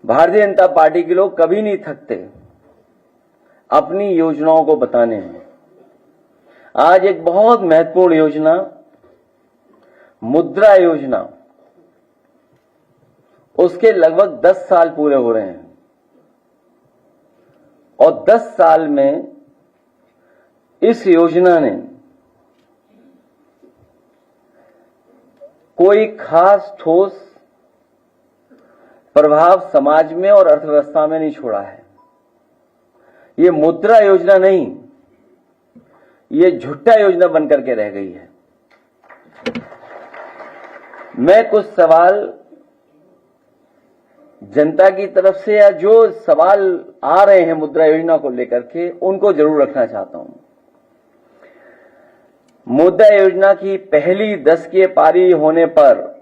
Bharatiya Janata party के लोग कभी नहीं थकते अपनी योजनाओं को बताने में। आज एक बहुत महत्वपूर्ण योजना मुद्रा योजना, उसके लगभग 10 साल पूरे हो रहे हैं और 10 साल में इस योजना ने कोई खास ठोस प्रभाव समाज में और अर्थव्यवस्था में नहीं छोड़ा है। ये मुद्रा योजना नहीं, ये झुट्टा योजना बनकर के रह गई है। मैं कुछ सवाल जनता की तरफ से या जो सवाल आ रहे हैं मुद्रा योजना को लेकर के, उनको जरूर रखना चाहता हूं। मुद्रा योजना की पहली 10 की पारी होने पर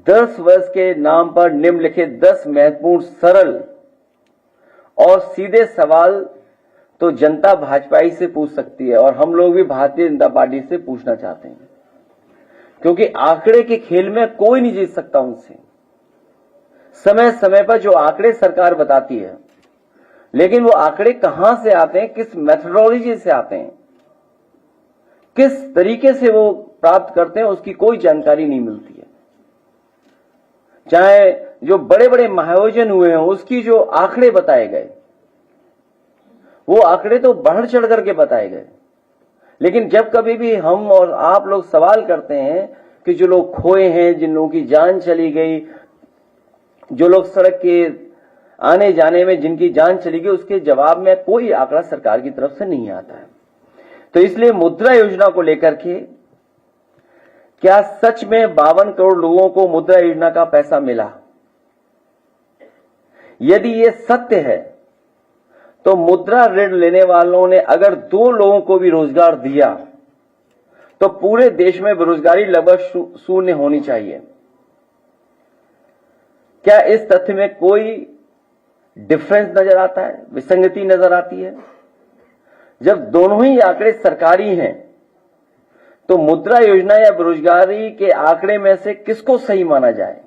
10 वर्ष के नाम पर निम्नलिखित 10 महत्वपूर्ण सरल और सीधे सवाल तो जनता भाजपाई से पूछ सकती है और हम लोग भी भारतीय जनता पार्टी से पूछना चाहते हैं, क्योंकि आंकड़े के खेल में कोई नहीं जीत सकता उनसे। समय समय पर जो आंकड़े सरकार बताती है, लेकिन वो आंकड़े कहां से आते हैं, किस मेथोडोलॉजी से आते हैं, किस तरीके से वो प्राप्त करते हैं, उसकी कोई जानकारी नहीं मिलती है। चाहे जो बड़े बड़े महाआयोजन हुए हैं उसकी जो आंकड़े बताए गए, वो आंकड़े तो बढ़ चढ़ करके बताए गए, लेकिन जब कभी भी हम और आप लोग सवाल करते हैं कि जो लोग खोए हैं, जिन लोगों की जान चली गई, जो लोग सड़क के आने जाने में जिनकी जान चली गई, उसके जवाब में कोई आंकड़ा सरकार की तरफ से नहीं आता है। तो इसलिए मुद्रा योजना को लेकर के क्या सच में 52 करोड़ लोगों को मुद्रा योजना का पैसा मिला? यदि ये सत्य है तो मुद्रा ऋण लेने वालों ने अगर 2 लोगों को भी रोजगार दिया तो पूरे देश में बेरोजगारी लगभग शून्य होनी चाहिए। क्या इस तथ्य में कोई डिफरेंस नजर आता है, विसंगति नजर आती है? जब दोनों ही आंकड़े सरकारी हैं तो मुद्रा योजना या बेरोजगारी के आंकड़े में से किसको सही माना जाए?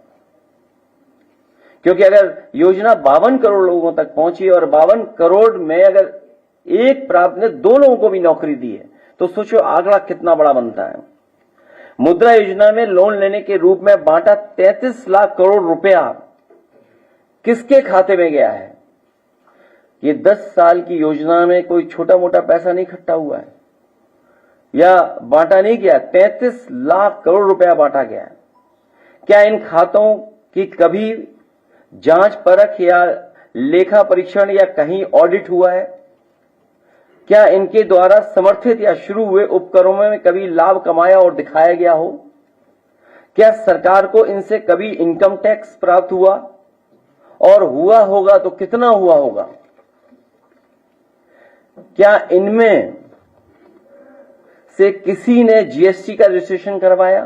क्योंकि अगर योजना 52 करोड़ लोगों तक पहुंची और 52 करोड़ में अगर एक प्राप्त ने 2 लोगों को भी नौकरी दी है तो सोचो आंकड़ा कितना बड़ा बनता है। मुद्रा योजना में लोन लेने के रूप में बांटा 33 लाख करोड़ रुपया किसके खाते में गया है? ये 10 साल की योजना में कोई छोटा मोटा पैसा नहीं इकट्ठा हुआ है या बांटा नहीं गया, 33 लाख करोड़ रुपया बांटा गया है। क्या इन खातों की कभी जांच परख या लेखा परीक्षण या कहीं ऑडिट हुआ है? क्या इनके द्वारा समर्थित या शुरू हुए उपक्रमों में कभी लाभ कमाया और दिखाया गया हो? क्या सरकार को इनसे कभी इनकम टैक्स प्राप्त हुआ और हुआ होगा तो कितना हुआ होगा? क्या इनमें से किसी ने जीएसटी का रजिस्ट्रेशन करवाया?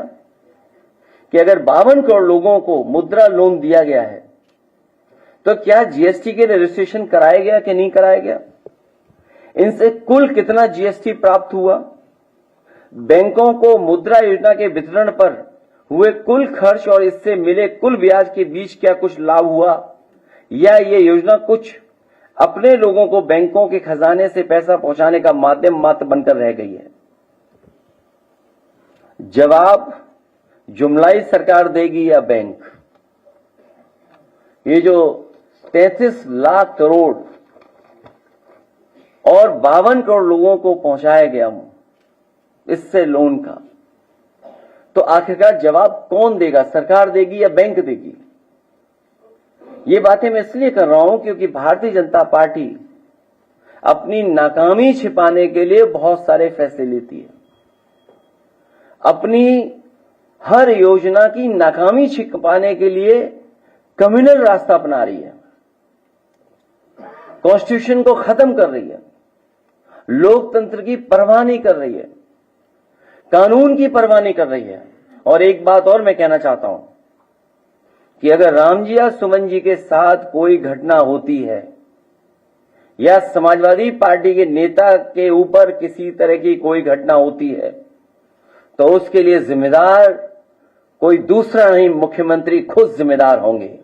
कि अगर 52 करोड़ लोगों को मुद्रा लोन दिया गया है तो क्या जीएसटी के रजिस्ट्रेशन कराया गया कि नहीं कराया गया? इनसे कुल कितना जीएसटी प्राप्त हुआ? बैंकों को मुद्रा योजना के वितरण पर हुए कुल खर्च और इससे मिले कुल ब्याज के बीच क्या कुछ लाभ हुआ, या ये योजना कुछ अपने लोगों को बैंकों के खजाने से पैसा पहुंचाने का माध्यम मात्र बनकर रह गई है? जवाब जुमलाई सरकार देगी या बैंक? ये जो 33 लाख करोड़ और 52 करोड़ लोगों को पहुंचाया गया इससे लोन का, तो आखिरकार जवाब कौन देगा? सरकार देगी या बैंक देगी? ये बातें मैं इसलिए कर रहा हूं क्योंकि भारतीय जनता पार्टी अपनी नाकामी छिपाने के लिए बहुत सारे फैसले लेती है। अपनी हर योजना की नाकामी छिपाने के लिए कम्युनल रास्ता अपना रही है, कॉन्स्टिट्यूशन को खत्म कर रही है, लोकतंत्र की परवाह नहीं कर रही है, कानून की परवाह नहीं कर रही है। और एक बात और मैं कहना चाहता हूं कि अगर राम जी या सुमन जी के साथ कोई घटना होती है या समाजवादी पार्टी के नेता के ऊपर किसी तरह की कोई घटना होती है तो उसके लिए जिम्मेदार कोई दूसरा नहीं, मुख्यमंत्री खुद जिम्मेदार होंगे।